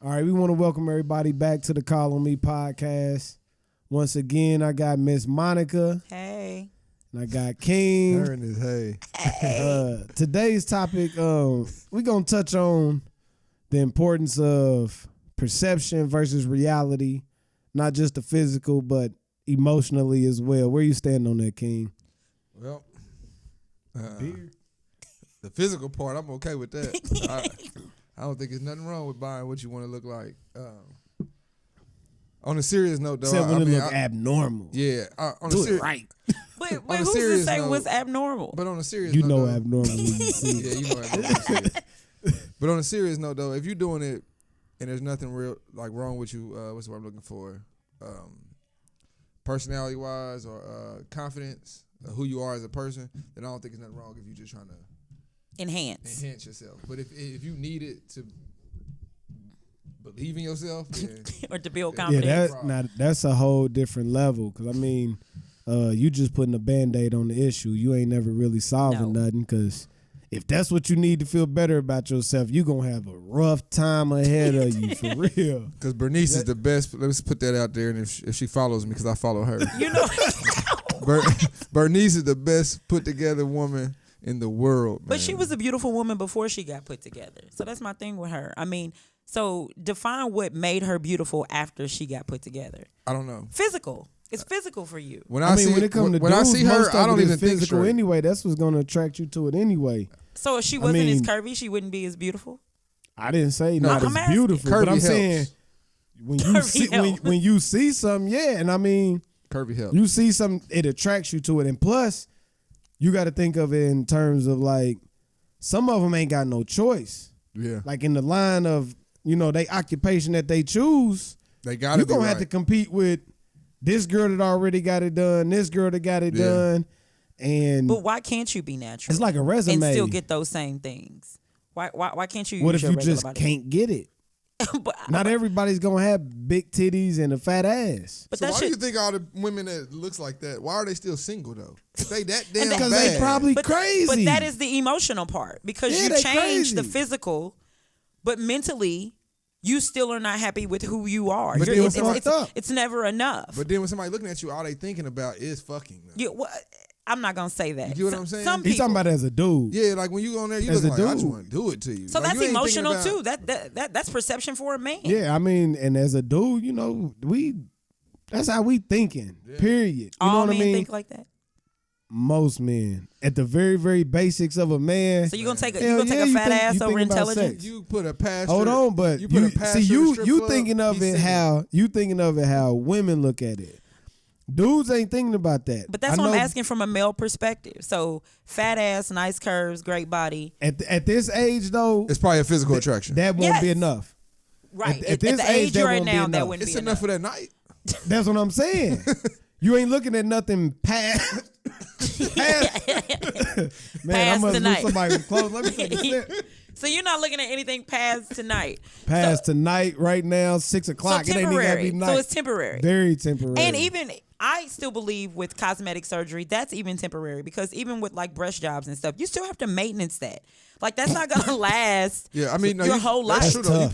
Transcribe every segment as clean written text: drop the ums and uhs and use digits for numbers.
All right, we want to welcome everybody back to the Call on Me podcast. Once again, I got Miss Monica. Hey. And I got King. Aaron is hey. Today's topic, we're going to touch on the importance of perception versus reality, not just the physical, but emotionally as well. Where you stand on that, King? Well, the physical part, I'm okay with that. I don't think there's nothing wrong with buying what you want to look like. On a serious note, though, Except when it look abnormal. Yeah, do it right. But who's to say what's abnormal? But on a serious note, though, abnormal when you see it. Yeah, you know abnormal. When you see it. But on a serious note, though, if you're doing it and there's nothing real like wrong with you, what's what I'm looking for, personality wise or confidence, who you are as a person, then I don't think there's nothing wrong if you're just trying to enhance yourself. But if you need it to believe in yourself, then or to build confidence, that's a whole different level. Because I mean, you just putting a Band-Aid on the issue. You ain't never really solving nothing. Because if that's what you need to feel better about yourself, you're gonna have a rough time ahead of you for real. Because Bernice is the best. Let's put that out there. And if she follows me, because I follow her, you know, Bernice is the best put together woman in the world, man. But she was a beautiful woman before she got put together. So that's my thing with her. I mean, so define what made her beautiful after she got put together. I don't know. Physical. It's physical for you. When it comes to dudes, I see her, I don't even think physical anyway. That's what's going to attract you to it anyway. So if she wasn't as curvy, she wouldn't be as beautiful? I didn't say not as beautiful, but I'm saying when you see something, yeah, and I mean, curvy helps. You see something, it attracts you to it, and plus, you got to think of it in terms of like, some of them ain't got no choice. Yeah. Like in the line of, they occupation that they choose, you're going to have to compete with this girl that already got it done, this girl that got it done. But why can't you be natural? It's like a resume. And still get those same things. Why can't you What use if you just can't get it? Not everybody's going to have big titties and a fat ass. But so why do you think all the women that looks like that, why are they still single though? If they that damn because bad. they probably crazy. But that is the emotional part. Because you change the physical, but mentally, you still are not happy with who you are. But it's never enough. But then when somebody looking at you, all they thinking about is fucking. Yeah, I'm not going to say that. You get what I'm saying? He's talking about as a dude. Yeah, like when you go on there, you look like, I just want to do it to you. So like, that's emotional too. That's perception for a man. Yeah, I mean, and as a dude, that's how we thinking, period. You know what I mean? All men think like that? Most men. At the very, very basics of a man. So you're going to take a fat ass over intelligence? You put a pastor. Hold on, but you thinking of it how women look at it. Dudes ain't thinking about that. But that's what I'm asking from a male perspective. So fat ass, nice curves, great body. At this age, though, it's probably a physical attraction. That won't be enough. Right. At this the age you're at now, that wouldn't be enough. It's enough for that night. That's what I'm saying. You ain't looking at nothing past. Man, I must lose somebody close. Let me take a sip. So you're not looking at anything past tonight. Tonight, right now, 6 o'clock. So it ain't even gotta be night. So it's temporary. Very temporary. And even I still believe with cosmetic surgery, that's even temporary because even with like breast jobs and stuff, you still have to maintenance that. Like that's not gonna last. Yeah, I mean, your whole life. That's true, though.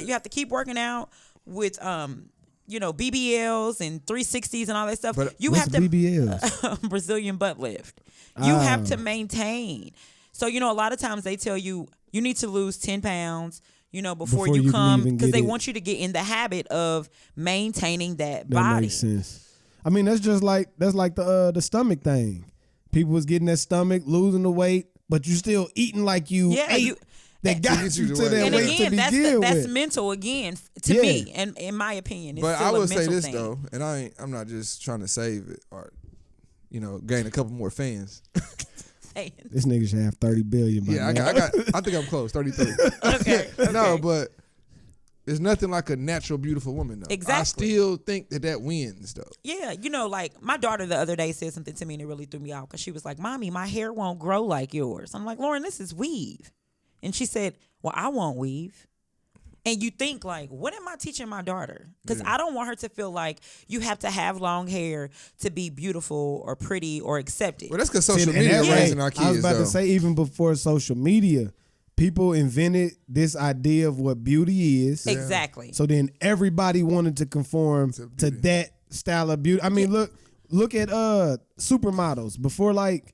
You have to keep working out with BBLs and 360s and all that stuff. But you what's have to BBLs? Brazilian butt lift. You have to maintain. So, a lot of times they tell you need to lose 10 pounds, before you come because they want you to get in the habit of maintaining that body. That makes sense. I mean, that's like the stomach thing. People was getting that stomach, losing the weight, but you still eating like you ate. That got you to that weight to begin with. That's mental again to me, and in my opinion. It's but still I will a mental say this thing. though, and I'm not just trying to save it or, gain a couple more fans. This nigga should have 30 billion. Yeah, I think I'm close, 33. Okay. No, but there's nothing like a natural, beautiful woman though. Exactly. I still think that wins though. Yeah, like my daughter the other day said something to me and it really threw me out because she was like, "Mommy, my hair won't grow like yours." I'm like, "Lauren, this is weave," and she said, "Well, I won't weave." And you think like, what am I teaching my daughter? Because I don't want her to feel like you have to have long hair to be beautiful or pretty or accepted. Well, that's because social media raising our kids. I was about to say, even before social media, people invented this idea of what beauty is. Exactly. So then everybody wanted to conform to that style of beauty. I mean, look at supermodels before, like,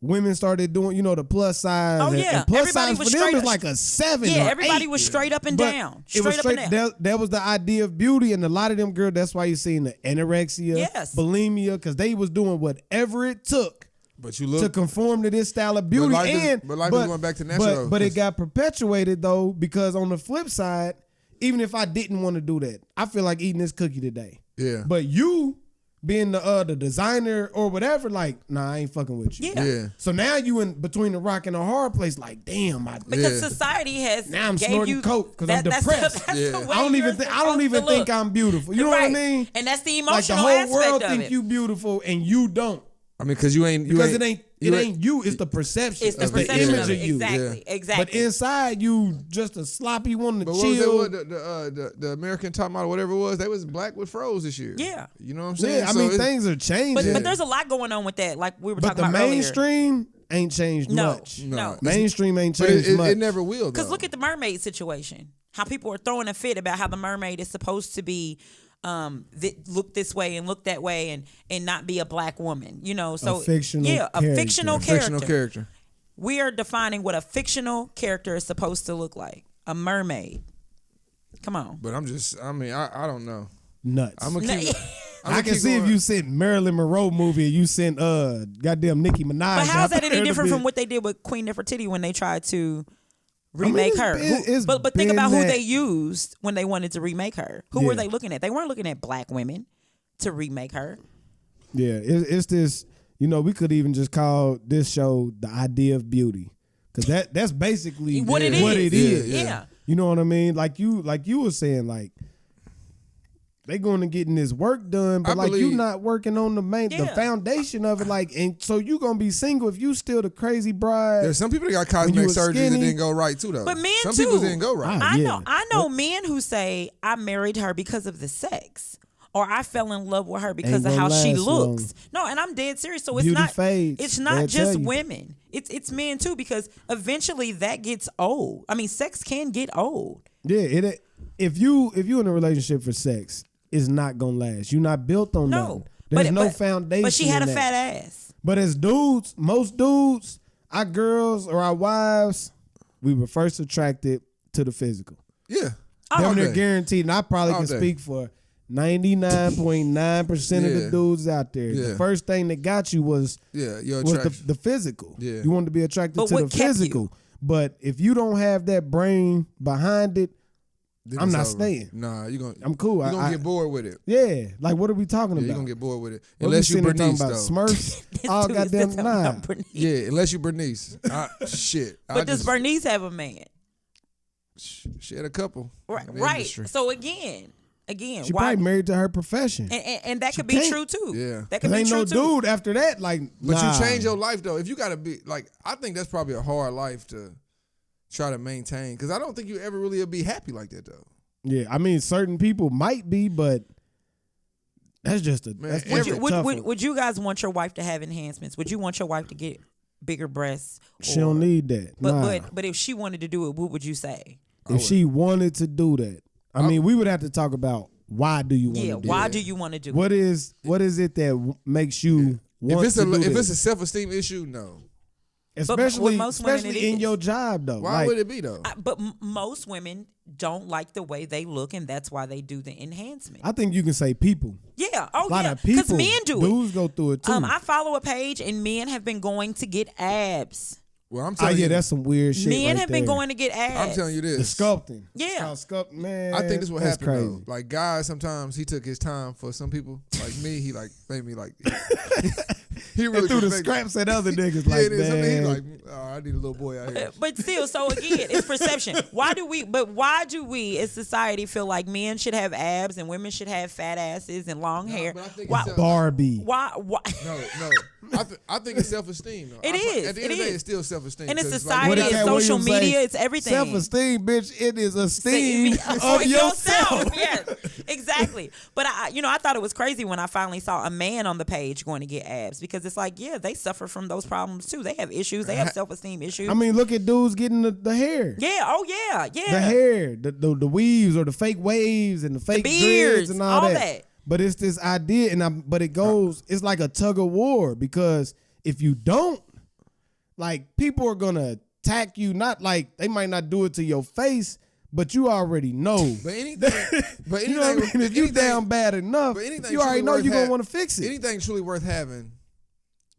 women started doing, the plus size. Oh, yeah. And plus Everybody size was for them straight is up. like a 7 Yeah, or everybody 8. was straight up and But down. it was Straight up and down. that was the idea of beauty, and a lot of them girls, that's why you seen the anorexia, bulimia, because they was doing whatever it took to conform to this style of beauty. But life is going back to natural. But it got perpetuated, though, because on the flip side, even if I didn't want to do that, I feel like eating this cookie today. Yeah. But you being the designer or whatever, like, nah, I ain't fucking with you. Yeah. So now you in between the rock and the hard place, like, damn, because society has now I'm gave snorting you coke because I'm depressed. That's the way I don't even think I'm beautiful. You know what I mean? And that's the Like the emotional whole aspect world of think it. you beautiful and you don't. I mean, because it ain't you. It's the perception. It's the it's perception the image of it. of you. Exactly. But inside you, just a sloppy one to But chill. what was the American top model, whatever it was, they was black with froze this year. Yeah. You know what I'm saying? Yeah, I mean, things are changing. But there's a lot going on with that, like we were But talking the about mainstream ain't changed much. No. Mainstream ain't changed much. It never will, though. Because look at the mermaid situation. How people are throwing a fit about how the mermaid is supposed to be look this way and look that way and not be a black woman. So a fictional a fictional character. We are defining what a fictional character is supposed to look like. A mermaid. Come on. But I don't know. Nuts. I can see if you sent Marilyn Monroe movie and you sent goddamn Nicki Minaj. But how's that any different from what they did with Queen Nefertiti when they tried to remake her? But think about who they used when they wanted to remake her. Who were they looking at? They weren't looking at black women to remake her. Yeah, it's this. We could even just call this show The Idea of Beauty, because that's basically what it is. Yeah. You know what I mean? Like you were saying, like, they going to getting this work done, but like you not working on the foundation of it, like, and so you gonna be single if you still the crazy bride. There's some people that got cosmetic surgery that didn't go right too, though. But men some too. people didn't go right. I know men who say I married her because of the sex, or I fell in love with her because of how she looks. No, and I'm dead serious. So Beauty fades. It's not just women. It's men too, because eventually that gets old. I mean, sex can get old. Yeah, if you in a relationship for sex, it's not gonna last. You're not built on nothing. There's no foundation. But she had a fat ass. But as dudes, most dudes, our girls or our wives, we were first attracted to the physical. Yeah. They're guaranteed, and I probably can speak for 99.9% of the dudes out there. Yeah. The first thing that got you was the physical. Yeah. You wanted to be attracted to the physical. But if you don't have that brain behind it, I'm not staying. Nah, I'm cool. You're gonna get bored with it. Yeah, like what are we talking about? You're gonna get bored with it unless you Bernice though. Smurfs. Oh goddamn, nah. Yeah, unless you Bernice. Shit. But does Bernice have a man? She had a couple. Right. So again, she probably married to her profession, and that could be true too. Yeah, that could be true too. Ain't no dude after that. Like, but you change your life though. If you gotta be like, I think that's probably a hard life to try to maintain, because I don't think you ever really will be happy like that though. Yeah, I mean, certain people might be, but that's just a. Man, would you guys want your wife to have enhancements? Would you want your wife to get bigger breasts? She don't need that. But if she wanted to do it, what would you say? If she wanted to do that, I mean, we would have to talk about why do you want to do it? Why do you want to do it? What is it that makes you want to do If it's a self-esteem issue, no. Especially in your job, though. Why would it be, though? But most women don't like the way they look, and that's why they do the enhancement. I think you can say people. Yeah. A lot of people. Because men do Dudes go through it, too. I follow a page, and men have been going to get abs. Well, I'm telling you, that's some weird shit. Men have been going to get abs. I'm telling you this. The sculpting. Yeah. Sculpting, man. I think this is what happened, crazy. though. Like, guys, sometimes he took his time. For some people, like me, he like made me like. He really threw the scraps at other niggas like that. He like, I need a little boy out here. But still, so again, it's perception. Why do we as society feel like men should have abs and women should have fat asses and long hair? Barbie. Why? No. I think it's self-esteem. It is. At the end of the day, it's still self-esteem. And it's society, it's social media, it's everything. Self-esteem, bitch. It is esteem of yourself. Yes, exactly. But I thought it was crazy when I finally saw a man on the page going to get abs, because it's like, yeah, they suffer from those problems too. They have issues. They have self-esteem issues. I mean, look at dudes getting the hair. Yeah. Oh yeah. Yeah. The hair, the weaves or the fake waves and the fake beards, dreads and all that. that. But it's this idea, but it goes. It's like a tug of war because if you don't, like, people are gonna attack you. Not like they might not do it to your face, but you already know. But anything, you know what I mean? If you down bad enough, you already know you're gonna want to fix it. Anything truly worth having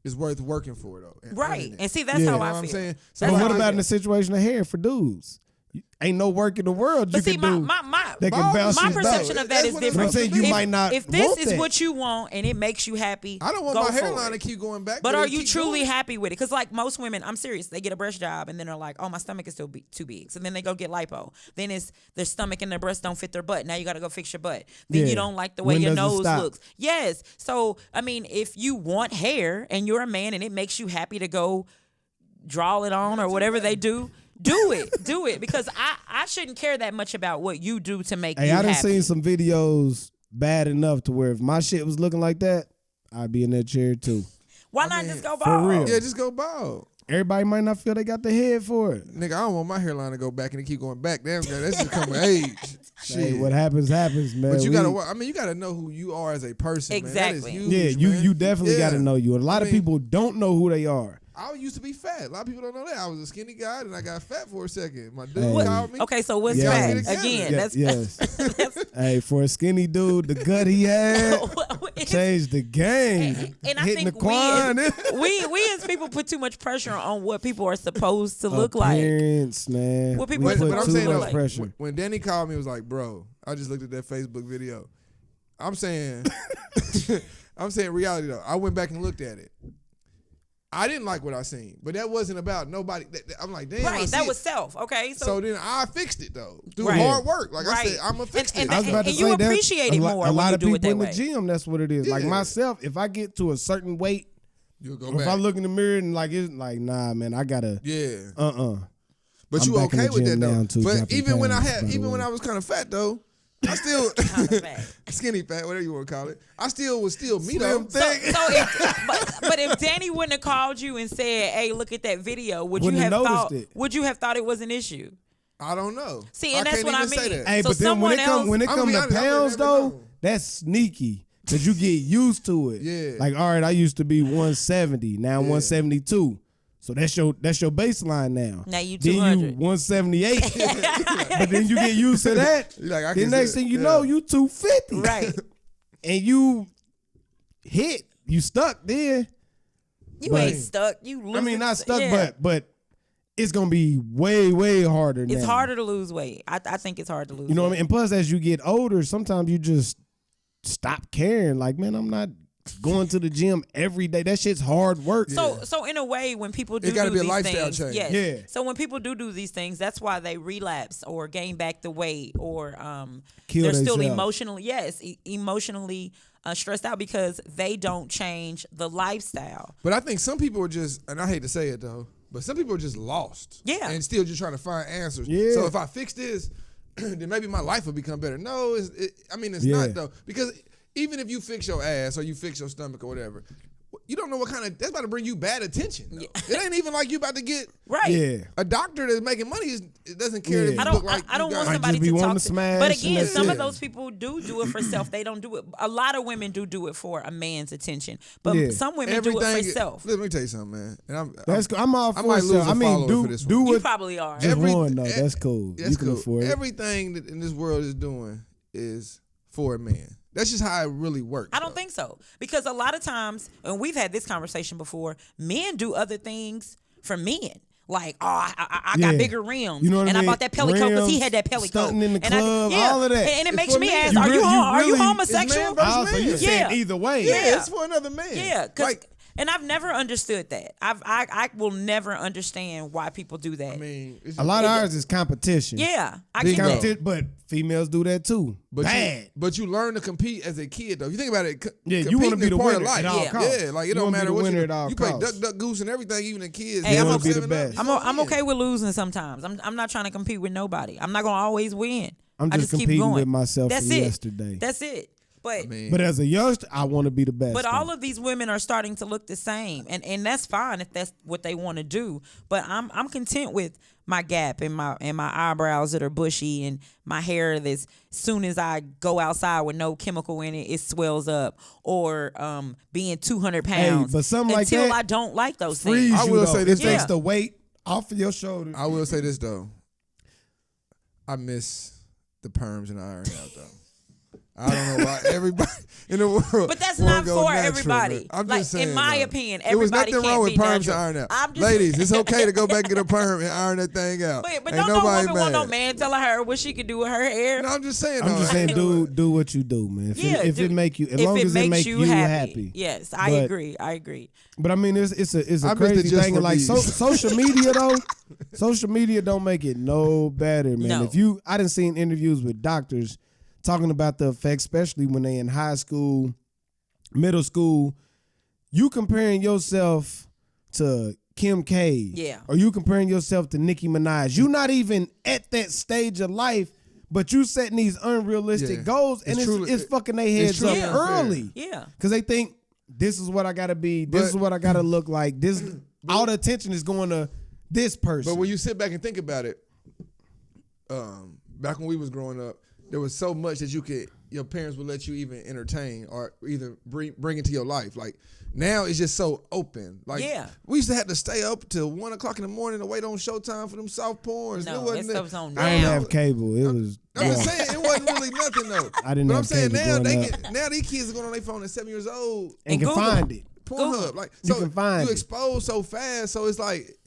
is worth working for, though. Right. And see, that's how I feel. I'm saying? So but what about in the situation of hair for dudes? Ain't no work in the world you can do. My perception of that is different. But I'm saying you might not. If this is what you want and it makes you happy, I don't want my hairline to keep going back. But are you truly happy with it? Because like most women, I'm serious, they get a breast job and then they're like, oh, my stomach is still too big. So then they go get lipo. Then it's their stomach and their breasts don't fit their butt. Now you got to go fix your butt. Then you don't like the way your nose looks. Yes. So I mean, if you want hair and you're a man and it makes you happy to go draw it on or whatever they do. Do it, because I shouldn't care that much about what you do to make you happy. I done seen some videos bad enough to where if my shit was looking like that, I'd be in that chair too. Why not just go bald? For real. Yeah, just go bald. Everybody might not feel they got the head for it. Nigga, I don't want my hairline to go back and it keep going back. Damn, that's just coming of age. Shit. Hey, what happens, man. But you gotta know who you are as a person. Exactly. Man. That is huge, you definitely gotta know you. And a lot of people don't know who they are. I used to be fat. A lot of people don't know that. I was a skinny guy and I got fat for a second. My dude called me. Okay, so what's fat? Again, that's hey, for a skinny dude, the gut he had changed the game. And I think we as people put too much pressure on what people are supposed to look like. Appearance, man. What people are supposed to look like. Pressure. When Danny called me, it was like, bro, I just looked at that Facebook video. I'm saying reality though. I went back and looked at it. I didn't like what I seen, but that wasn't about nobody. I'm like, damn. Right, that was self. Okay, so then I fixed it though through hard work. Like I said, I'm gonna fix it. I was about to say you appreciate it more. A lot of people in the way. gym, that's what it is. Yeah. Like myself, if I get to a certain weight, you'll go back. If I look in the mirror and like it's like, nah, man, I gotta. Yeah. I'm But you okay with that though? Too, but even when I was kind of fat though. I still skinny fat, whatever you want to call it. I still was me though. But if Danny wouldn't have called you and said, "Hey, look at that video," would you have thought it was an issue? I don't know. See, and that's what I mean. Hey, but then when it comes to pounds though, that's sneaky because you get used to it. Yeah. Like, all right, I used to be 170, now I'm 172. So that's your baseline now. Now you 200. Then you 178. But then you get used to that. Like, the next thing you know, you 250. Right. And you stuck then. You ain't stuck. You lose. I mean, not stuck, but it's gonna be way, way harder now. It's harder to lose weight. I think it's hard to lose weight. You know what I mean? And plus, as you get older, sometimes you just stop caring. Like, man, I'm not going to the gym every day. That shit's hard work. So in a way, when people do, it got to be a these lifestyle things, change. yes. Yeah. So when people do these things, that's why they relapse or gain back the weight or they're still emotionally stressed out because they don't change the lifestyle. But I think some people are just, and I hate to say it though, but some people are just lost. Yeah. And still just trying to find answers. Yeah. So if I fix this, then maybe my life will become better. No, it's not though, because even if you fix your ass or you fix your stomach or whatever, you don't know what kind of, that's about to bring you bad attention. Yeah. It ain't even like you about to get a doctor that's making money. It doesn't care if you look like I don't want somebody to talk to. But again, some of those people do it for self. They don't do it. A lot of women do it for a man's attention. But some women do it for self. Let me tell you something, man. And I'm all for it. I mean, do what you probably are. Just one, though. That's cool. You can afford it. Everything that in this world is doing is for a man. That's just how it really works. I don't think so. Because a lot of times, and we've had this conversation before, men do other things for men. Like, I got bigger rims. You know what I mean? I bought that Pellico because he had that Pellico. Stunting in the club, all of that. And it makes me ask, are you homosexual? So you saying either way. Yeah, it's for another man. Yeah, and I've never understood that. I will never understand why people do that. I mean, a lot of ours is competition. Yeah, I get that. But females do that too. But you learn to compete as a kid, though. If you think about it, you want to be the winner at all costs. Yeah, like it don't matter what you play duck goose and everything, even the kids. Hey, I'm gonna be the best. I'm okay with losing sometimes. I'm not trying to compete with nobody. I'm not gonna always win. I'm just keep competing going with myself from yesterday. That's it. But but as a youngster, I want to be the best. But all of these women are starting to look the same, and that's fine if that's what they want to do. But I'm content with my gap and my eyebrows that are bushy and my hair that's soon as I go outside with no chemical in it, it swells up, or being 200 pounds. But something like until that, I don't like those frees things. I will say this, it takes yeah. the weight off of your shoulders. I will say this though. I miss the perms and the iron out though. I don't know why everybody in the world. But that's not go for natural, everybody. man. I'm like just saying, in my though. opinion, There was everybody nothing can't wrong with be perms natural. to iron out. I'm just Ladies, it's okay to go back and get a perm and iron that thing out. But Ain't don't no nobody woman mad. want no man telling her what she can do with her hair. No, I'm just saying. I'm just saying, do what you do, man. If it make you, as long as it make you happy. Yes, I agree. But I mean, it's a I crazy missed it just thing. for Like these. social media though, social media don't make it no better, man. No. I done seen interviews with doctors talking about the effects, especially when they in high school, middle school. You comparing yourself to Kim K, or you comparing yourself to Nicki Minaj. You not even at that stage of life, but you setting these unrealistic goals, and it's fucking their heads up early. Yeah, because they think this is what I gotta be. This is what I gotta look like. This all the attention is going to this person. But when you sit back and think about it, back when we was growing up, there was so much that your parents would let you even entertain or either bring into your life. Like now it's just so open. Like we used to have to stay up till 1 o'clock in the morning to wait on Showtime for them soft porns. No, it wasn't stuff's on now. I didn't have cable. It was. I'm just saying it wasn't really nothing though. I didn't but have I'm saying cable now these kids are going on their phone at 7 years old and can find it. Pornhub. Like you can find you it. expose so fast, so it's like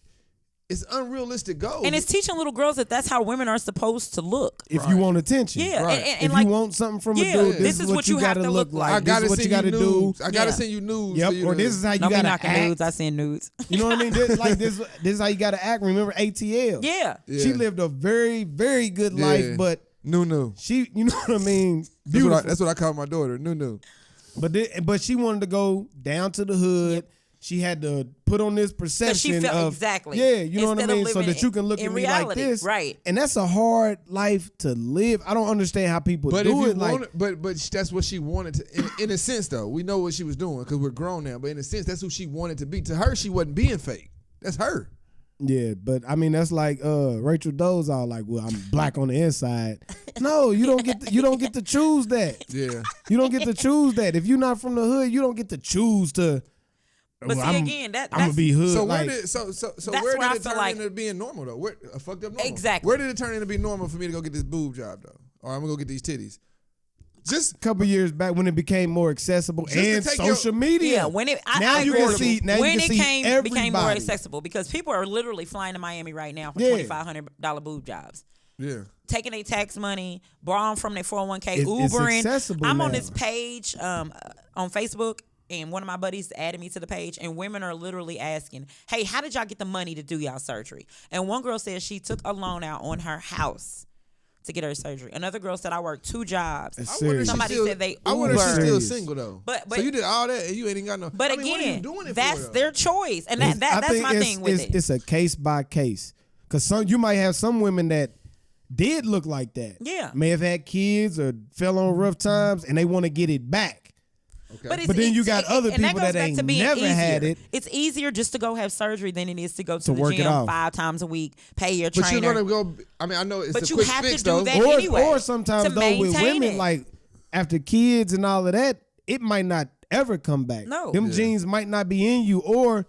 it's unrealistic goals. And it's teaching little girls that that's how women are supposed to look. If you want attention. Yeah. Right. And if like, you want something from a dude, this is what you have gotta to look like. I gotta this is what send you gotta do. I gotta send you nudes. Yep. Or this is how you don't be gotta knocking act. nudes. I send nudes. You know what I mean? This is how you gotta act. Remember ATL? Yeah. She lived a very, very good life, but she, you know what I mean? That's what I call my daughter, Nunu. But she wanted to go down to the hood. Yep. She had to put on this perception she felt of exactly. Yeah, you know what I Instead mean? of So that you can look at me reality, like this. right. And that's a hard life to live. I don't understand how people but do if it. Like, but that's what she wanted to. In a sense, though, we know what she was doing because we're grown now. But in a sense, that's who she wanted to be. To her, she wasn't being fake. That's her. Yeah, but I mean that's like Rachel Doe's all like, well, I'm black on the inside. No, you don't get to choose that. Yeah, you don't get to choose that. If you're not from the hood, you don't get to choose to. But see, again, that's I'm gonna be hood. So like, where did it turn into being normal though? Where a fucked up normal? Exactly. Where did it turn into being normal for me to go get this boob job though, or I'm gonna go get these titties? Just a couple years back when it became more accessible and social media. Yeah, when it now you can see became more accessible because people are literally flying to Miami right now for $2,500 boob jobs. Yeah. Taking their tax money, borrowing from their 401k, It's Ubering. accessible I'm now. on this page on Facebook, and one of my buddies added me to the page, and women are literally asking, hey, how did y'all get the money to do y'all surgery? And one girl said she took a loan out on her house to get her surgery. Another girl said I worked 2 jobs. Somebody said they Ubered. I wonder if she's still single though. But so you did all that and you ain't even got no. But I mean, what are you again, doing it that's for, their choice, and that's my thing with it. It's a case by case because you might have some women that did look like that. Yeah, may have had kids or fell on rough times, and they want to get it back. Okay. But then you got other people that ain't never had it. It's easier just to go have surgery than it is to go to the work gym 5 times a week, pay your trainer. But you're gonna go. I mean, I know it's but a quick have fix to do though. that anyway, or sometimes though with women, like after kids and all of that, it might not ever come back. No, them genes might not be in you, or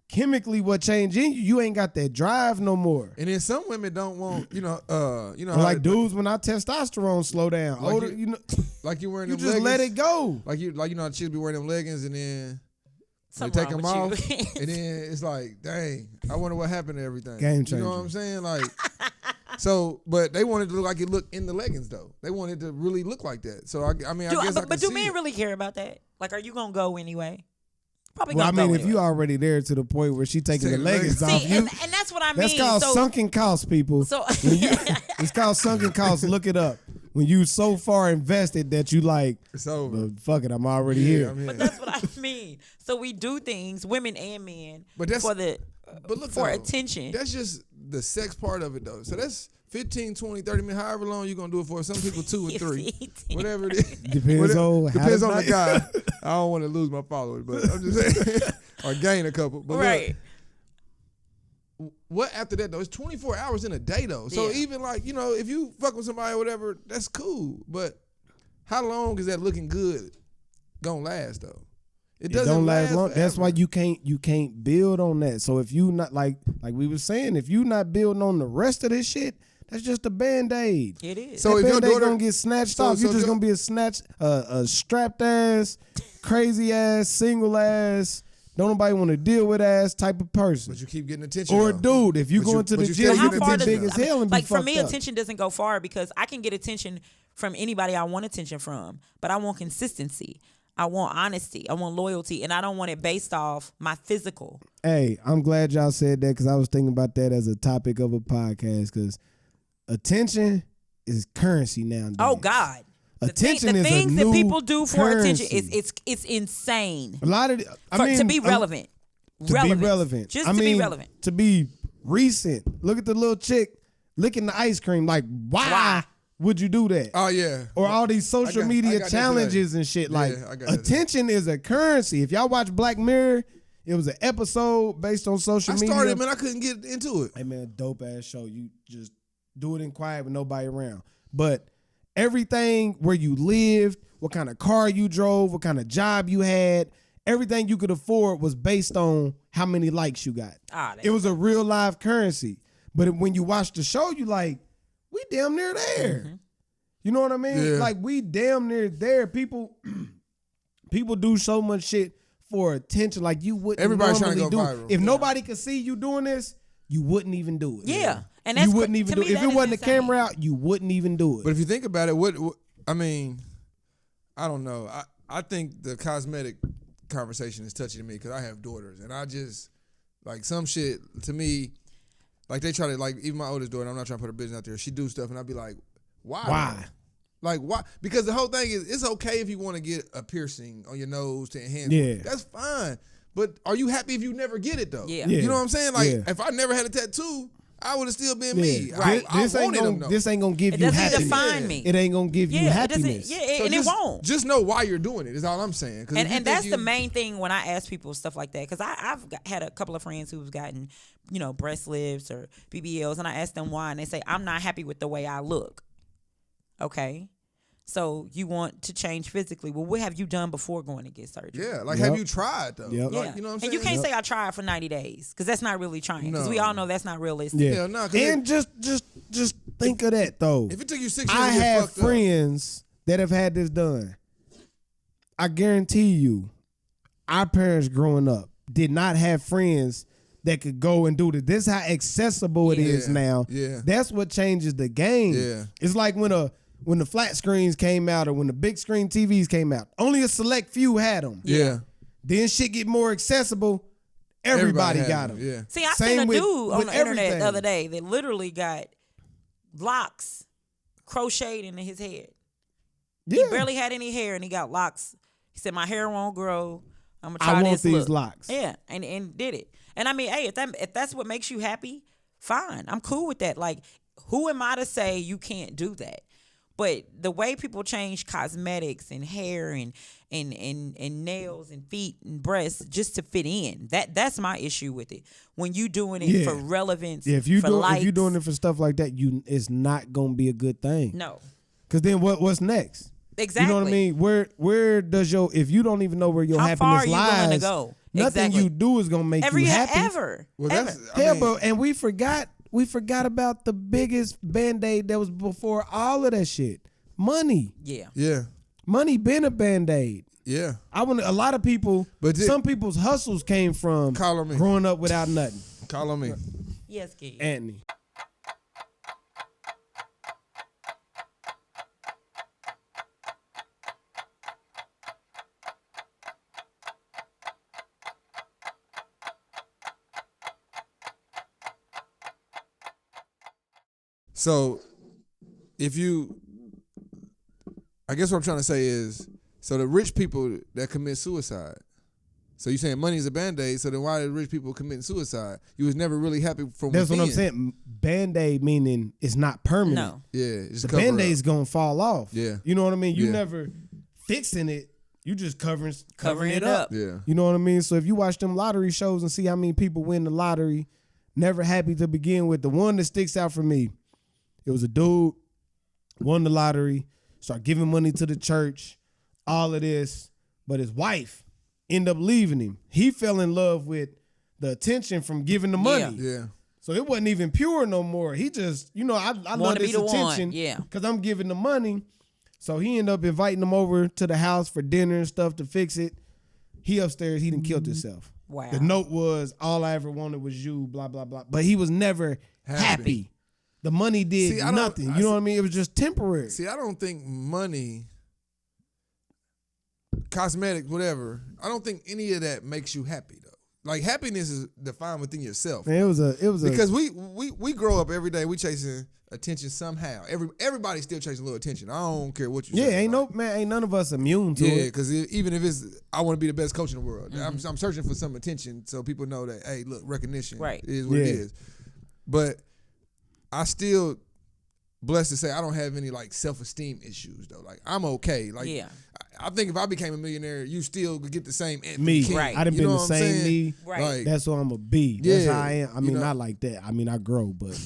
chemically what changed in you, you ain't got that drive no more. And then some women don't want, like dudes when our testosterone slow down. Like older, like you wearing you them just leggings, let it go. Like how chicks be wearing them leggings and then they Something take them wrong off, with you. and then it's like, dang, I wonder what happened to everything. Game changer. You know what I'm saying? Like, so, but they wanted to look like it looked in the leggings though. They wanted to really look like that. So I guess but do men really care about that? Like, are you gonna go anyway? Probably well, I mean, go if anyway. you already there to the point where she taking the leggings off, and that's what I mean. That's called sunken costs, people. So it's called sunken costs. Look it up. When you so far invested that you like, it's over. Fuck it, I'm already here. But that's what I mean. So we do things, women and men, but that's, for but look, for though, attention. That's just the sex part of it though. So that's 15, 20, 30 minutes, however long you're gonna do it for. Some people 2 and 3, whatever it is. Depends on the guy. I don't want to lose my followers, but I'm just saying, or gain a couple. But right. Look, what after that though? It's 24 hours in a day though. So even like if you fuck with somebody or whatever, that's cool. But how long is that looking good gonna last though? It don't last long. Forever. That's why you can't build on that. So if you not like we were saying, if you not building on the rest of this shit, that's just a Band-Aid. It is. So if your daughter gonna get snatched off, you're just gonna be a strapped ass, crazy ass, single ass, don't nobody want to deal with ass type of person. But you keep getting attention. Or dude, if you go into the gym, you get big as hell and be like for me, up. attention doesn't go far because I can get attention from anybody I want attention from, but I want consistency. I want honesty. I want loyalty, and I don't want it based off my physical. Hey, I'm glad y'all said that because I was thinking about that as a topic of a podcast because attention is currency nowadays. Oh God, attention the is things a that new people do for currency. attention it's insane. A lot of to be relevant. Be relevant. Just to be relevant. To be recent. Look at the little chick licking the ice cream. Like, why would you do that? Oh yeah. Or all these social media challenges and shit. Like, attention is a currency. If y'all watch Black Mirror, it was an episode based on social media. I started, man. I couldn't get into it. Hey man, dope ass show. You just do it in quiet with nobody around. But everything where you lived, what kind of car you drove, what kind of job you had, everything you could afford was based on how many likes you got. It was a real live currency. But when you watch the show, you like, we damn near there. Mm-hmm. You know what I mean? Yeah. Like we damn near there. People do so much shit for attention. Like you wouldn't Everybody's normally trying to go do. viral. If nobody could see you doing this, you wouldn't even do it. Yeah. And that's you wouldn't even do it. If it wasn't the camera out, you wouldn't even do it. But if you think about it, what I mean, I don't know. I think the cosmetic conversation is touchy to me because I have daughters and I just like some shit to me. Like they try to like even my oldest daughter. I'm not trying to put her business out there. She do stuff and I'd be like, why? Why? Like why? Because the whole thing is it's okay if you want to get a piercing on your nose to enhance. Yeah, that's fine. But are you happy if you never get it though? Yeah. You know what I'm saying? Like Yeah. if I never had a tattoo, I would have still been me. Right. This ain't gonna give you happiness. It doesn't define me. It ain't gonna give you happiness. And it won't. Just know why you're doing it is all I'm saying. And that's the main thing when I ask people stuff like that. Because I've had a couple of friends who've gotten, breast lifts or BBLs. And I ask them why. And they say, I'm not happy with the way I look. Okay. So you want to change physically. Well, what have you done before going to get surgery? Yeah, like have you tried though? Yep. Like, you know what I'm saying? And you can't say I tried for 90 days because that's not really trying. Because we all know that's not realistic. Yeah, no. And just think of that though. If it took you 6 years, I to get have fucked friends that have had this done. I guarantee you, our parents growing up did not have friends that could go and do this. This is how accessible it is now. Yeah. That's what changes the game. Yeah. It's like when the flat screens came out or when the big screen TVs came out. Only a select few had them. Yeah. Then shit get more accessible. Everybody got them. Yeah. See, I seen a dude on the internet the other day that literally got locks crocheted into his head. Yeah. He barely had any hair and he got locks. He said, my hair won't grow. I'm going to try I want this these look. locks. Yeah, and did it. And I mean, hey, if that's what makes you happy, fine. I'm cool with that. Like, who am I to say you can't do that? But the way people change cosmetics and hair and nails and feet and breasts just to fit in, that's my issue with it. When you doing it for relevance, if you're doing it for stuff like that, it's not gonna be a good thing. No, because then what's next? Exactly. You know what I mean? Where does if you don't even know where your How happiness far are you lies, willing to go? Nothing Exactly. you do is gonna make you happy. Ever. Well, ever. that's bro, and we forgot about the biggest Band-Aid that was before all of that shit. Money. Yeah. Yeah. Money been a Band-Aid. Yeah. A lot of people, some people's hustles came from growing up without nothing. Call on me. Yes, Kid. Anthony. So, I guess what I'm trying to say is, so the rich people that commit suicide, So you saying money is a Band-Aid, so then why are rich people committing suicide? You was never really happy from That's within. what I'm saying. Band-Aid meaning it's not permanent. No. Yeah, just The cover Band-Aid's up. gonna fall off. Yeah. You know what I mean? You Yeah. never fixing it. You just covering Covering it it up. up. Yeah. You know what I mean? So if you watch them lottery shows and see how many people win the lottery, never happy to begin with. The one that sticks out for me, it was a dude, won the lottery, start giving money to the church, all of this, but his wife ended up leaving him. He fell in love with the attention from giving the money. Yeah. So it wasn't even pure no more. He just, I love Wanna be this the one, attention yeah. because I'm giving the money. So he ended up inviting them over to the house for dinner and stuff to fix it. He upstairs, he done killed himself. Wow. The note was, all I ever wanted was you, blah, blah, blah. But he was never happy. The money did nothing. You know what I mean? It was just temporary. See, I don't think money, cosmetics, whatever, I don't think any of that makes you happy though. Like happiness is defined within yourself. Man, it was because we grow up every day, we chasing attention somehow. Everybody's still chasing a little attention. I don't care what you say. ain't none of us immune to it. Yeah, because even if it's, I want to be the best coach in the world. I'm searching for some attention so people know that, hey, look, recognition is what it is. But I still, blessed to say, I don't have any like self-esteem issues though. Like I'm okay. Like I think if I became a millionaire, you still could get the same Anthony King. Right. I done been the same me. Right. Like, That's what I'm gonna be. That's how I am. I mean, know, not like that. I mean, I grow, but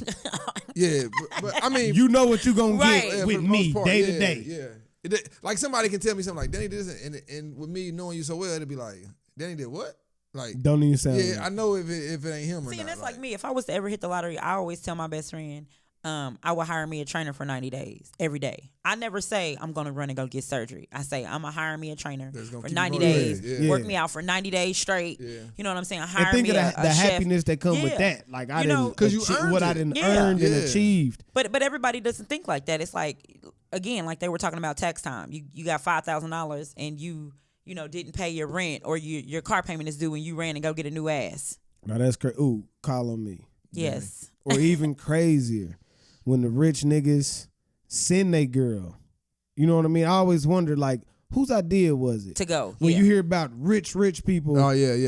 yeah. But I mean, you know what you gonna Right. get with me day to day. Yeah. Like somebody can tell me something like Danny did this, and with me knowing you so well, it'd be like, Danny did what? Like, Don't even sound. yeah, like I know if it ain't him or See, not. and that's like me. If I was to ever hit the lottery, I always tell my best friend, I would hire me a trainer for 90 days every day. I never say I'm going to run and go get surgery. I say I'm going to hire me a trainer for 90 days, work me out for 90 days straight. Yeah. You know what I'm saying? and Hire think me of a the chef. happiness that come with that. Like I didn't, because you earned what I it. didn't Yeah. earned and Yeah. achieved. But everybody doesn't think like that. It's like, again, like they were talking about tax time. You got $5,000 and you didn't pay your rent or your car payment is due and you ran and go get a new ass. Now that's crazy. Ooh, call on me. Yes. Or even crazier, when the rich niggas send they girl. You know what I mean? I always wondered, like, whose idea was it? To go. When yeah. you hear about rich people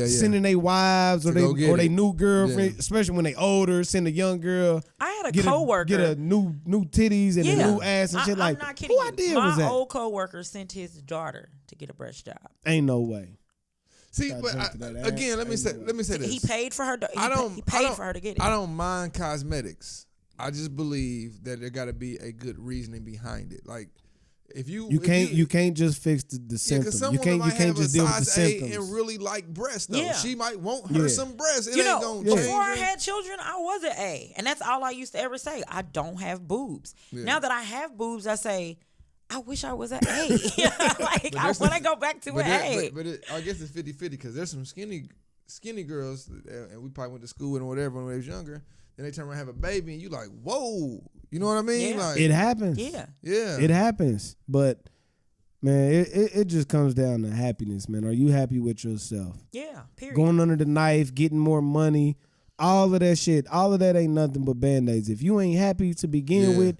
sending their wives or they new girlfriend, especially when they older, send a young girl. I had a coworker get a new titties and a new ass and shit. I'm like, not kidding who you. idea My was that? old coworker sent his daughter to get a breast job. Ain't no way. See, but again, let me say this. He paid for her. He paid for her to get it. I don't mind cosmetics. I just believe that there got to be a good reasoning behind it. Like if you can't just fix the symptoms. You can't just deal with the symptoms. And really like breasts though. Yeah. She might want her some breasts. It ain't gonna change. Before I had children, I was an A, and that's all I used to ever say. I don't have boobs. Yeah. Now that I have boobs, I say, I wish I was an A. Like I want to go back to an A. But I guess it's 50-50 because there's some skinny girls, and we probably went to school with them or whatever when they was younger. Then they turn around and have a baby, and you like, whoa, you know what I mean? Yeah. Like it happens. Yeah, it happens. But man, it just comes down to happiness, man. Are you happy with yourself? Yeah. Period. Going under the knife, getting more money, all of that shit. All of that ain't nothing but band-aids. If you ain't happy to begin with,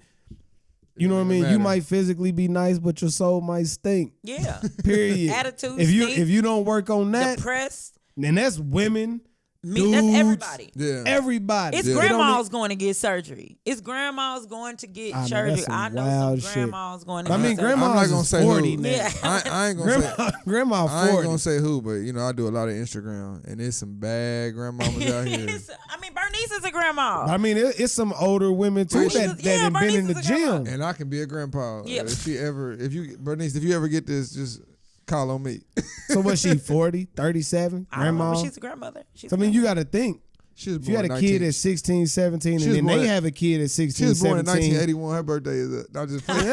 you know what I mean? You might physically be nice, but your soul might stink. Yeah. Period. Attitude. If you don't work on that, depressed. And that's women. Me, dudes, that's everybody. Yeah. Everybody. It's grandma's going to get surgery. It's grandma's going to get surgery. I know some grandma's going to get surgery. Grandma's gonna say 40 who. now. Yeah. I ain't gonna say grandma 40. I ain't gonna say who, but I do a lot of Instagram, and there's some bad grandmamas out here. Bernice is a grandma. I mean, it's some older women too that have been in the gym. And I can be a grandpa. Yep. Bernice, if you ever get this, just call on me. So was she 40, 37? Grandma? She's a grandmother. You got to think. If you had a kid at 16, 17, and then they have a kid at 16, she was born 17. in 1981. Her birthday is not just playing.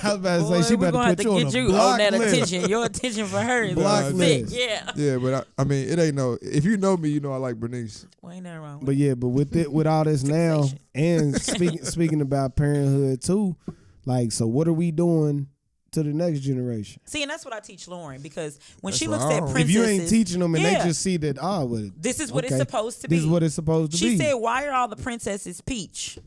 I was about to say, she about to put you on a block list. Attention. Your attention for her is block list. Yeah. Yeah, but I mean, it ain't no. If you know me, you know I like Bernice. Well, ain't nothing wrong. But with all this now, and speaking about parenthood too, like, so what are we doing to the next generation? See, and that's what I teach Lauryn, because when she looks at princesses, if you ain't teaching them and they just see that, this is what it's supposed to be. This is what it's supposed to be. She said, "Why are all the princesses peach?"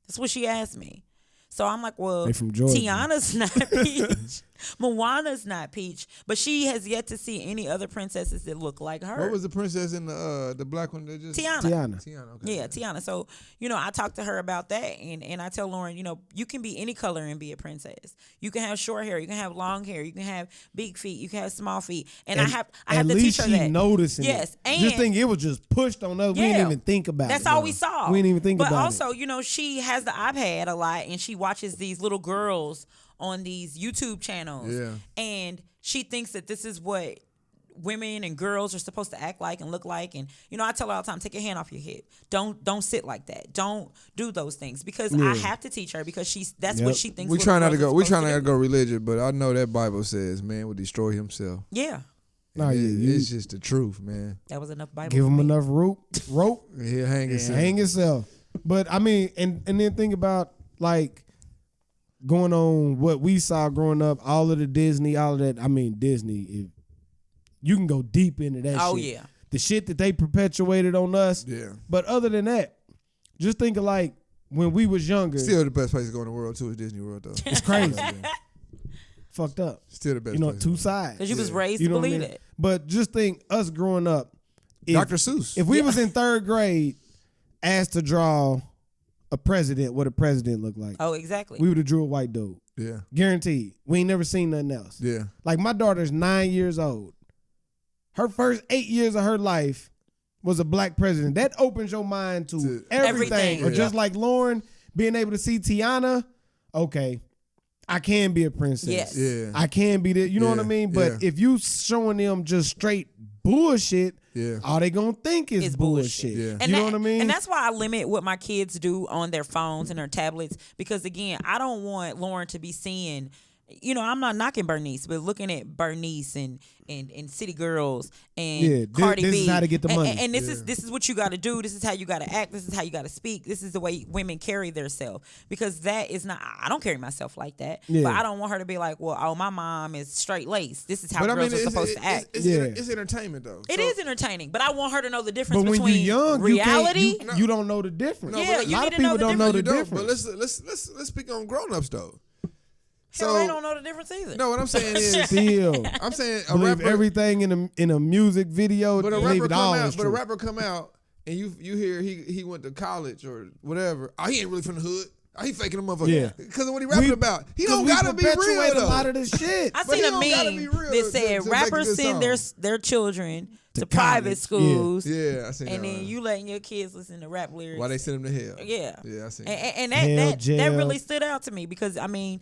That's what she asked me. So I'm like, well, They from Georgia. Tiana's not Peach. Moana's not Peach. But she has yet to see any other princesses that look like her. What was the princess in the black one that just Tiana. Tiana, okay. Yeah, Tiana. So, I talked to her about that, and I tell Lauryn, you can be any color and be a princess. You can have short hair, you can have long hair, you can have big feet, you can have small feet. And I have to teach her that. At least she noticing yes, it. And just think it was just pushed on us. We didn't even think about that's it. all we saw. We didn't even think but about it. But also, she has the iPad a lot, and she watches these little girls on these YouTube channels. Yeah. And she thinks that this is what women and girls are supposed to act like and look like. And I tell her all the time, take your hand off your hip. Don't sit like that. Don't do those things, because I have to teach her, because that's what she thinks. We try not to go religious, but I know that Bible says man will destroy himself. Yeah. It's just the truth, man. That was enough Bible. Give him enough rope. He'll hang himself. Hang himself. But I mean, and then think about like going on what we saw growing up, all of the Disney, all of that. I mean, Disney, you can go deep into that shit. Oh, yeah. The shit that they perpetuated on us. Yeah. But other than that, just think of like when we was younger. Still the best place to go in the world, too, is Disney World, though. It's crazy. Fucked up. Still the best place. Two sides. Because you was raised to believe it. But just think, us growing up. Dr. Seuss. If we was in third grade, asked to draw a president, what a president looked like. Oh, exactly. We would have drew a white dude. Yeah. Guaranteed. We ain't never seen nothing else. Yeah. Like my daughter's 9 years old. Her first 8 years of her life was a black president. That opens your mind to everything. Or just like Lauryn being able to see Tiana, okay, I can be a princess. Yes. Yeah. I can be this. You know what I mean? But if you showing them just straight bullshit, all they gonna think is bullshit. Yeah. And you know what I mean? And that's why I limit what my kids do on their phones and their tablets, because again, I don't want Lauryn to be seeing, I'm not knocking Bernice, but looking at Bernice and City Girls and Cardi B. This is how to get the money. And this is what you got to do. This is how you got to act. This is how you got to speak. This is the way women carry themselves, because that is not. I don't carry myself like that. Yeah. But I don't want her to be like, well, my mom is straight laced. This is how girls are supposed to act. It's entertainment, though. It is entertaining, but I want her to know the difference But when between you're young, reality. you don't know the difference. Yeah, a you lot need of to know people the don't know the But difference. let's speak on grown-ups, though. Hell, they don't know the difference either. No, what I'm saying is, Still, I'm saying a believe rapper, everything in a music video. but a believe rapper it all come out, is but a true. rapper come out and you hear he went to college or whatever. Oh, he ain't really from the hood. Oh, he faking a motherfucker. Yeah. Because of what he rapping about. He don't gotta be real perpetuate though. a lot of this shit. I But seen he a don't gotta be meme real that said to make a rappers good send song. their children to college. private schools, Yeah, I seen that. and then one. you letting your kids listen to rap lyrics. Why they send him to hell? Yeah, Yeah, I seen. and Hell, that jail. really stood out to me, because I mean,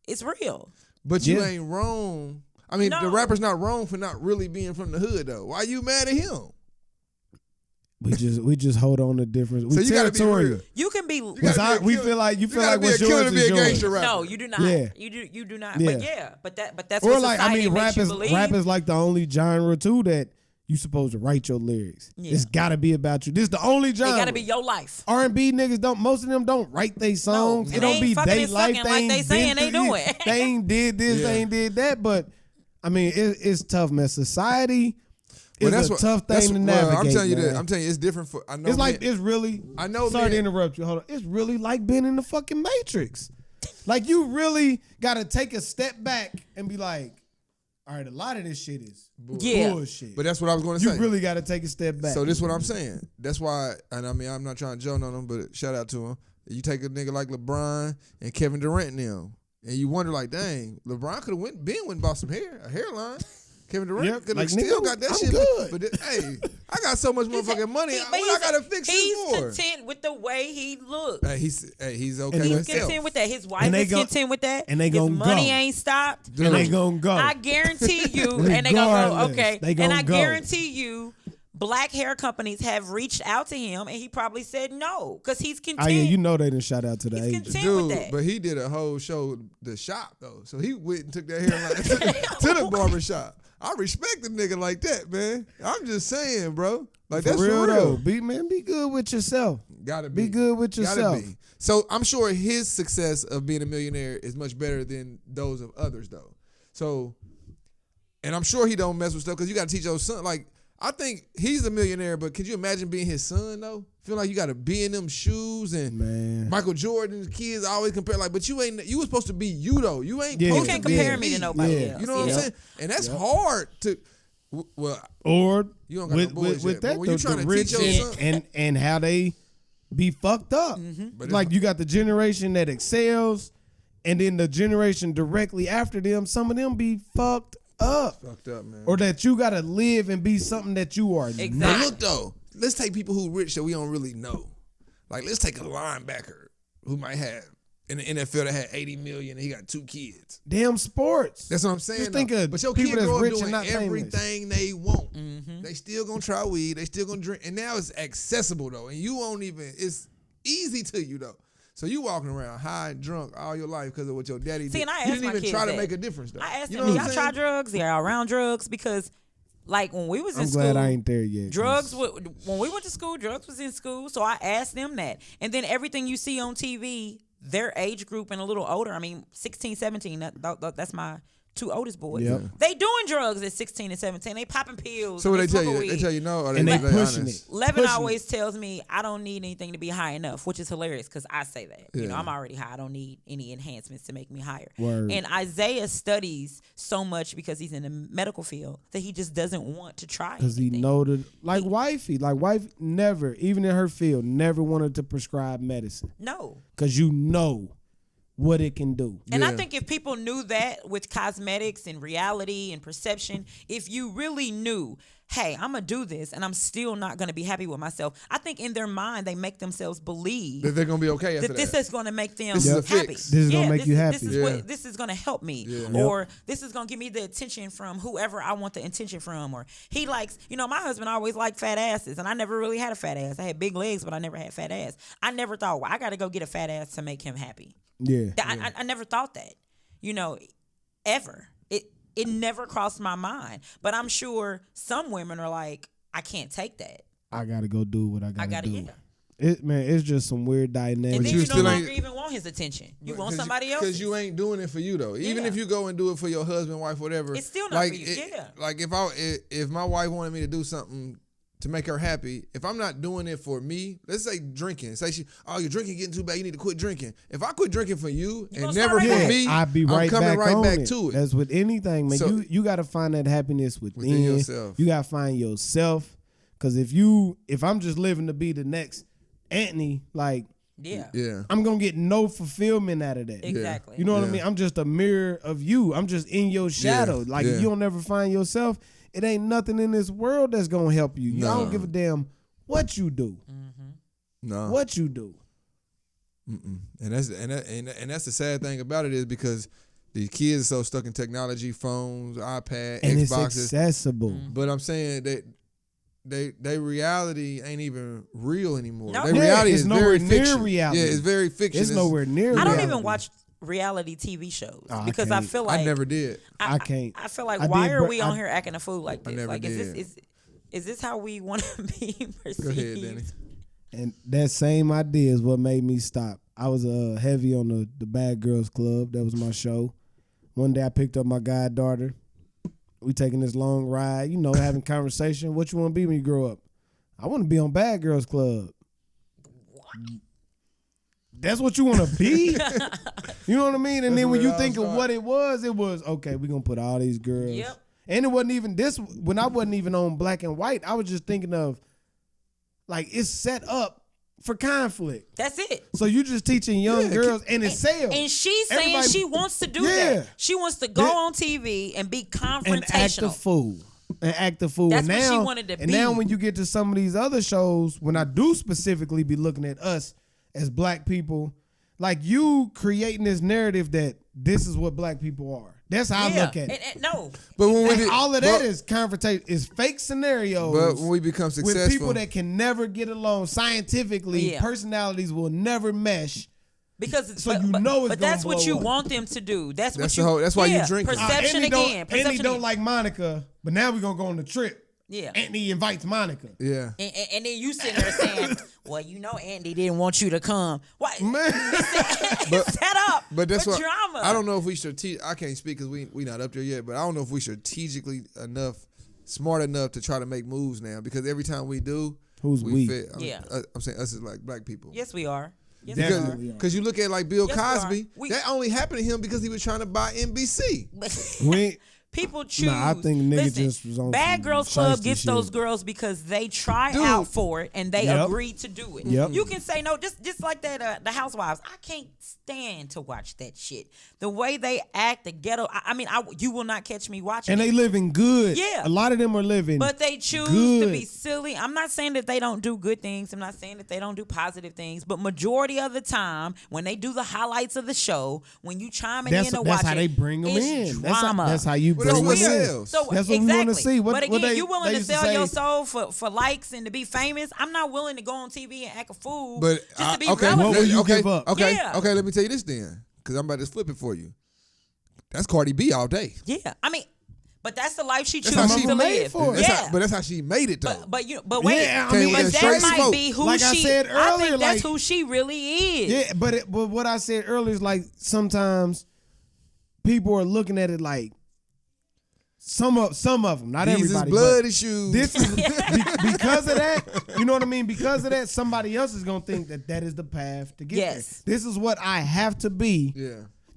it's real. But you Yeah. ain't wrong. I mean, the No. rapper's not wrong for not really being from the hood though. Why you mad at him? We just hold on to difference. We So you gotta be territorial. real. You can be. gotta be a We killer. feel like You gotta be a what's killer yours to be is a yours. gangster rapper. No, you do not. Yeah. You do not. Yeah. But that's Or what like society makes rap you is believe. rap is like the only genre too that you supposed to write your lyrics. Yeah. It's got to be about you. This is the only genre. It got to be your life. R&B niggas don't. Most of them don't write their songs. and It they don't ain't be fucking they and life. sucking They like ain't they saying been they through doing. it. They ain't did this. They ain't did that. But I mean, it's tough, man. Society is a tough thing to navigate. I'm telling you man. that. I'm telling you, it's different for. I know. It's like men- it's really. I know. Sorry men- to interrupt you. Hold on. It's really like being in the fucking Matrix. Like you really got to take a step back and be like, all right, a lot of this shit is bullshit. But that's what I was going to You say. really got to take a step back. So this is what I'm saying. That's why, and I mean, I'm not trying to joke on him, but shout out to him. You take a nigga like LeBron and Kevin Durant and them, and you wonder like, dang, LeBron could have went and bought some a hairline. Kevin Durant Yep, could like, have still nigga, got that I'm shit. good. But hey, I got so much motherfucking money. What I gotta fix He's this for? content with the way he looks. He's okay And with He's they- himself. content with that. His wife And they is go- content with that. and they His gonna money go. ain't stopped. and they gonna go. I guarantee you, and they gonna go, Regardless, okay. they And gonna I go. guarantee you, black hair companies have reached out to him, and he probably said no, because he's content. Oh yeah, you know they done shout out to the He's agent. content with Dude, that. but he did a whole show, the shop though. So he went and took that hairline to the barber shop. I respect the nigga like that, man. I'm just saying, bro. Like that's for real for though. real. Be good with yourself. Gotta be. Be good with Gotta yourself. be. So I'm sure his success of being a millionaire is much better than those of others, though. So, and I'm sure he don't mess with stuff because you got to teach your son. Like I think he's a millionaire, but could you imagine being his son though? Feel like you got to be in them shoes and Man. Michael Jordan's kids always compare like, but you ain't. You was supposed to be you though. You ain't. Yeah. You Supposed can't to be compare me to nobody else. You know what I'm saying? And that's hard to. Well, Or you don't got with, no boys with yet, that, but when you trying the to rich teach your son, and how they be fucked up. But Like you got the generation that excels, and then the generation directly after them. Some of them be fucked up. fucked up, man. Or that you gotta live and be something that you are. Exactly. But look though, let's take people who rich that we don't really know. Like let's take a linebacker who might have in the NFL that had 80 million and he got 2 kids. Damn sports. That's what I'm saying. Just think of but your people kid that's grow up rich doing and not famous. everything they want. They still gonna try weed. They still gonna drink. And now it's accessible though, and you won't even. It's easy to you though. So you walking around high and drunk all your life because of what your daddy See, did. and I You asked didn't my even kids try to that. make a difference though. I asked you them, know do what I'm y'all try saying? drugs? Yeah, around drugs because, like, when we was in I'm school, glad I ain't there yet. drugs. When we went to school, drugs was in school. So I asked them that, and then everything you see on TV, their age group and a little older. I mean, 16, 17. That's my 2 oldest boys. Yep. They doing drugs at 16 and 17. They popping pills. So what and they tell smoking you? They weed. tell you no, or And they very pushing honest? it. Levin Pushing always tells me I don't need anything to be high enough, which is hilarious because I say that. You know, Yeah. I'm already high. I don't need any enhancements to make me higher. Word. And Isaiah studies so much because he's in the medical field that he just doesn't want to try Because he anything. know that, like wifey never, even in her field, never wanted to prescribe medicine. No. Because you know what it can do. And I Yeah. think if people knew that with cosmetics and reality and perception, if you really knew, hey, I'm going to do this and I'm still not going to be happy with myself, I think in their mind they make themselves believe That they're gonna be okay after that this that. is going to make them This is a happy. fix. This is gonna make you happy. This is Yeah. what this is going to help me, Yeah. or this is going to give me the attention from whoever I want the attention from. Or he likes, my husband always liked fat asses, and I never really had a fat ass. I had big legs, but I never had fat ass. I never thought, well, I got to go get a fat ass to make him happy. Yeah. I never thought that, ever. It never crossed my mind. But I'm sure some women are like, I can't take that. I got to go do what I got to gotta, do. yeah. It's just some weird dynamics. And then you you still no ain't- longer even want his attention. You want 'Cause somebody else. Because you ain't doing it for you though. Even Yeah. if you go and do it for your husband, wife, whatever. It's still not like, for you. Yeah. Like if my wife wanted me to do something to make her happy, if I'm not doing it for me, let's say drinking. Say you're drinking, getting too bad. You need to quit drinking. If I quit drinking for you and gonna never start for right back. me, I'd be right I'm coming back right on back it. to it. That's with anything, man. So- you got to find that happiness within yourself. You got to find yourself. Because if I'm just living to be the next Anthony, like Yeah. Yeah. I'm gonna get no fulfillment out of that. Exactly. You know what I Yeah. mean? I'm just a mirror of you. I'm just in your shadow. Like Yeah. if you don't ever find yourself, it ain't nothing in this world that's gonna help you. I don't No. give a damn what you do. No. What you do. And that's the sad thing about it is because the kids are so stuck in technology, phones, iPad, And it's Xboxes. accessible. But I'm saying that they reality ain't even real anymore. No. Their Yeah, reality it's is nowhere very near fiction. reality. Yeah, it's very fiction. It's nowhere near I don't reality. even watch reality TV shows Oh, I because I can't. feel like I never did. I can't. I feel like I why did, are but we on I- here acting a fool like I this? never Like did. is this how we want to be perceived? Go ahead, Danny. And that same idea is what made me stop. I was heavy on the Bad Girls Club. That was my show. One day I picked up my goddaughter. We taking this long ride, having conversation. What you want to be when you grow up? I want to be on Bad Girls Club. That's what you want to be? You know what I mean? And That's then when where you it all think of started. what it was, okay, we're going to put all these girls. Yep. And it wasn't even this, when I wasn't even on black and white, I was just thinking of, like, it's set up for conflict. That's it. So you just teaching young girls, and it's sales. And she's saying Everybody- she wants to do Yeah. that. She wants to go Yeah. on TV and be and act a confrontational. fool. And act a fool. That's and what she now, wanted to and now be. when you get to some of these other shows, when I do specifically be looking at us as black people, like you creating this narrative that this is what black people are. That's how I look at it. And no. But when And we all of that is confrontation, is fake scenarios. but when we become successful, with people that can never get along scientifically, Yeah. personalities will never mesh. Because So you know it's but that's gonna what blow you up. want them to do. That's what That's you. the whole- that's why you yeah, drink it. Perception Anthony again. Anthony Perception don't again. like Monica, but now we're gonna go on the trip. Yeah. Anthony invites Monica. yeah. And then you sitting there saying, "Well, Andy didn't want you to come." What? Man. It's set up. But that's for what drama. I don't know if we should. I can't speak because we not up there yet. But I don't know if we strategically enough smart enough to try to make moves now because every time we do, who's weak? I'm saying us as like black people. Yes, we are. Because you look at like Bill Cosby, we that only happened to him because he was trying to buy NBC. People choose. Nah, I think niggas just was on Bad Girls Club gets shit. those girls because they try out for it and they agree to do it. Yep. You can say no, just like that. The Housewives, I can't stand to watch that shit. The way they act, the ghetto. You will not catch me watching. And they living good. Yeah, a lot of them are living. But they choose good. to be silly. I'm not saying that they don't do good things. I'm not saying that they don't do positive things. But majority of the time, when they do the highlights of the show, when you chime in to watch it, that's how they bring them in. That's how you bring them in. So that's what we want to see. But again, you willing to sell your soul for likes and to be famous? I'm not willing to go on TV and act a fool just to be relevant. What will you give up? Okay, let me tell you this then, because I'm about to flip it for you. That's Cardi B all day. Yeah, but that's the life she chooses to live. But that's how she made it though. But wait, but that might be who like she. I said earlier, I think that's who she really is. Yeah, but what I said earlier is like sometimes people are looking at it like. Some of them, not Jesus everybody. Blood issues. This is because of that. You know what I mean? Because of that, somebody else is gonna think that is the path to get there. This is what I have to be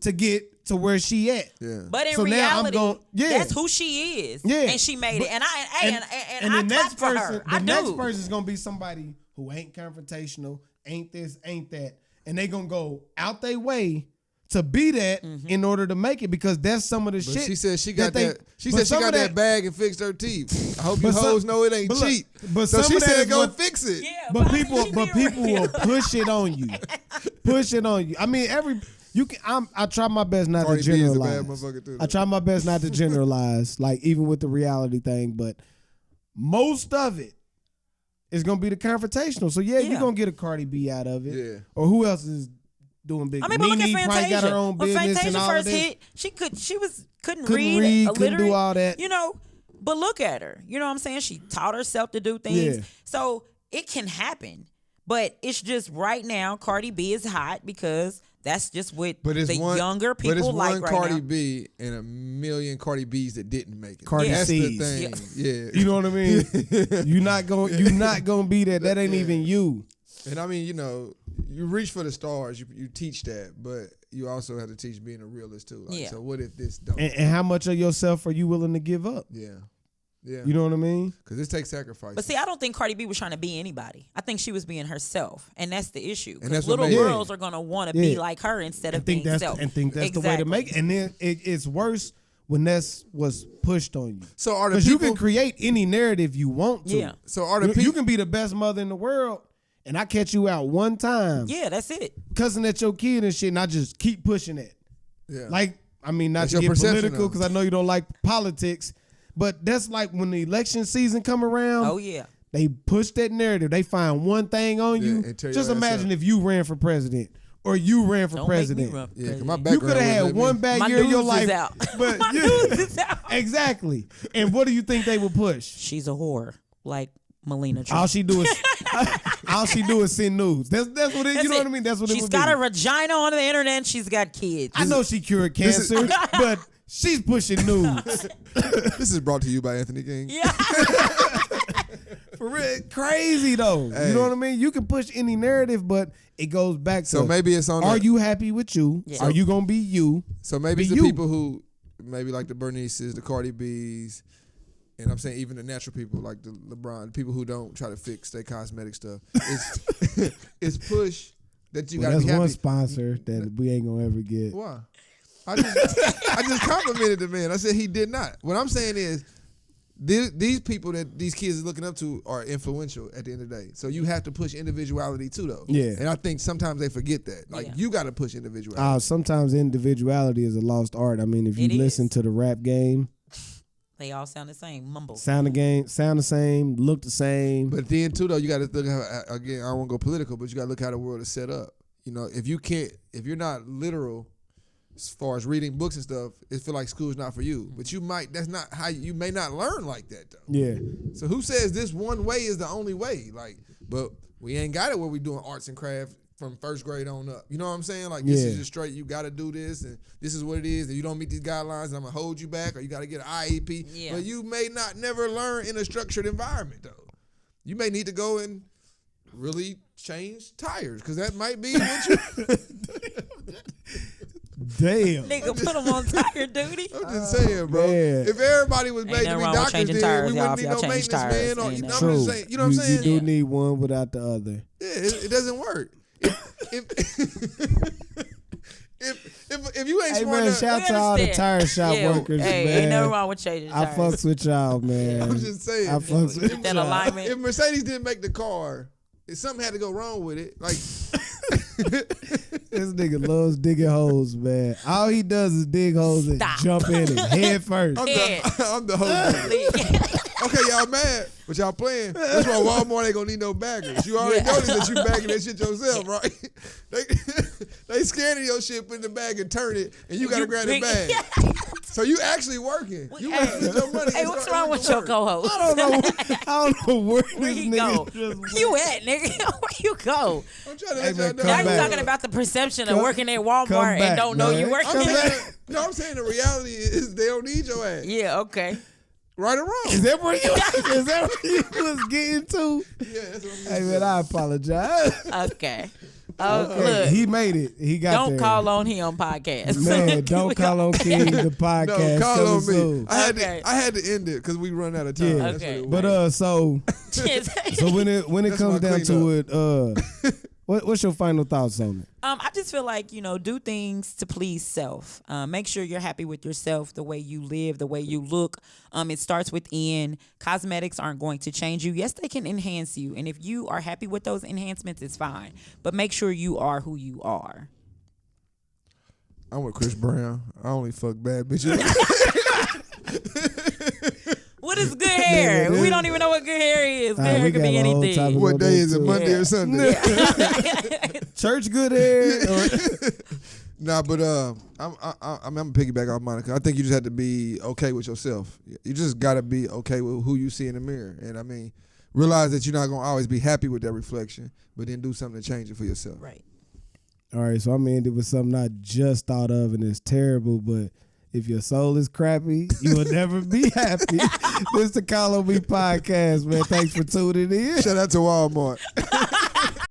to get to where she at. Yeah. But in reality, that's who she is. Yeah. And she made it. And I the next for person, her. the next person is gonna be somebody who ain't confrontational, ain't this, ain't that, and they gonna go out their way to be that in order to make it because that's some of the shit. She said she got that. She said she got that bag and fixed her teeth. I hope you hoes know it ain't cheap. But so she said go fix it. Yeah, but people will push it on you. Push it on you. I mean, I try my best not to generalize. I try my best not to generalize, like even with the reality thing, but most of it is gonna be the confrontational. So you're gonna get a Cardi B out of it. Yeah. Or who else is doing big. But look at Fantasia. Got her own when Fantasia first hit, she couldn't read, couldn't do all that. But look at her. You know what I'm saying? She taught herself to do things. Yeah. So it can happen. But it's just right now, Cardi B is hot because that's just what younger people like right now. But it's one Cardi B and a million Cardi B's that didn't make it. That's the thing. Yeah. You know what I mean? You're not gonna be that. That ain't even you. And I mean, you reach for the stars. You teach that, but you also have to teach being a realist too. So what if this don't? And how much of yourself are you willing to give up? Yeah. You know what I mean? Because this takes sacrifice. But see, I don't think Cardi B was trying to be anybody. I think she was being herself, and that's the issue. Because little girls are gonna want to be like her instead of being self. And think that's the way to make it. And then it's worse when that's what's pushed on you. So are the because you can create any narrative you want to. Yeah. So are the people you can be the best mother in the world. And I catch you out one time. Yeah, that's it. Cussing at your kid and shit, and I just keep pushing it. Yeah. Like, not to get political, because I know you don't like politics, but that's like when the election season come around. Oh, yeah. They push that narrative. They find one thing on you. Just imagine if you ran for president or you ran for president. You could have had one bad year of your life. But my news is out. Exactly. And what do you think they would push? She's a whore. Like Melina Trump. All she do is send nudes. That's what it. You know what I mean? That's what it would be. She's got a vagina on the internet. And she's got kids. I know she cured cancer, but she's pushing nudes. This is brought to you by Anthony King. Yeah. For real, crazy though. Hey. You know what I mean? You can push any narrative, but it goes back to. So maybe it's on. Are you happy with you? Yeah. Are you gonna be you? So maybe it's the people who maybe like the Bernices, the Cardi B's. And I'm saying even the natural people like the LeBron, people who don't try to fix their cosmetic stuff. It's push that you got to be happy. That's one sponsor that we ain't going to ever get. Why? I just complimented the man. I said he did not. What I'm saying is these people that these kids are looking up to are influential at the end of the day. So you have to push individuality too, though. Yeah. And I think sometimes they forget that. Like you got to push individuality. Sometimes individuality is a lost art. I mean, if you listen to the rap game. They all sound the same. Mumble. Sound the same, look the same. But then too though, you got to look how, again. I don't want to go political, but you got to look how the world is set up. If you're not literal, as far as reading books and stuff, it feel like school's not for you. But that's not how you may not learn like that though. Yeah. So who says this one way is the only way? But we ain't got it where we doing arts and craft from first grade on up. You know what I'm saying? Like, this is just straight, you got to do this, and this is what it is, and you don't meet these guidelines, and I'm going to hold you back, or you got to get an IEP. Yeah. But you may not never learn in a structured environment, though. You may need to go and really change tires, because that might be what you... Damn. Nigga, put them on tire duty. I'm just saying, bro. Man. If everybody was made to be doctors, then we wouldn't need no maintenance man. Or, you know what I'm saying? You know what I'm saying? You do need one without the other. Yeah, it doesn't work. If you ain't smart enough, shout to all the tire shop workers, man. Ain't nothing wrong with changing tires. I fucks with y'all, man. I'm just saying. I fucks with that y'all. alignment. If Mercedes didn't make the car, if something had to go wrong with it, like this nigga loves digging holes, man. All he does is dig holes and jump in it head first. I'm the host. Okay, y'all mad, but y'all playing. That's why Walmart ain't gonna need no baggers. You already noticed that you bagging that shit yourself, right? They scanning your shit, put in the bag and turn it, and you gotta grab the bag. So you actually working. You gotta spend your money. Hey, what's wrong with your co-host? I don't know where he go. You at, nigga? Where you go? I'm trying to let y'all know. Now you talking about the perception of working at Walmart and don't know you working there. No, I'm saying the reality is they don't need your ass. Yeah, okay. Right or wrong? Is that where you was getting to? Yeah, that's what I'm saying. Hey, man, I apologize. Okay. Look, he made it. He got don't there. Call on him podcast. Man, don't call on King the podcast. No, call on me. Soon. I had to end it because we run out of time. Yeah. Okay. But so when it comes down to it, what's your final thoughts on it? I just feel like, do things to please self. Make sure you're happy with yourself, the way you live, the way you look. It starts within. Cosmetics aren't going to change you. Yes, they can enhance you. And if you are happy with those enhancements, it's fine. But make sure you are who you are. I'm with Chris Brown. I only fuck bad bitches. What is good hair? We don't even know what good hair is. Good hair could be anything. What day is it? Monday or Sunday? Church good hair? Nah, but I'm gonna piggyback off Monica. I think you just have to be okay with yourself. You just gotta be okay with who you see in the mirror, and I mean, realize that you're not gonna always be happy with that reflection, but then do something to change it for yourself. Right. All right, so I mean, it was something I just thought of, and it's terrible, but if your soul is crappy, you will never be happy. This is the Call on Me podcast, man. Thanks for tuning in. Shout out to Walmart.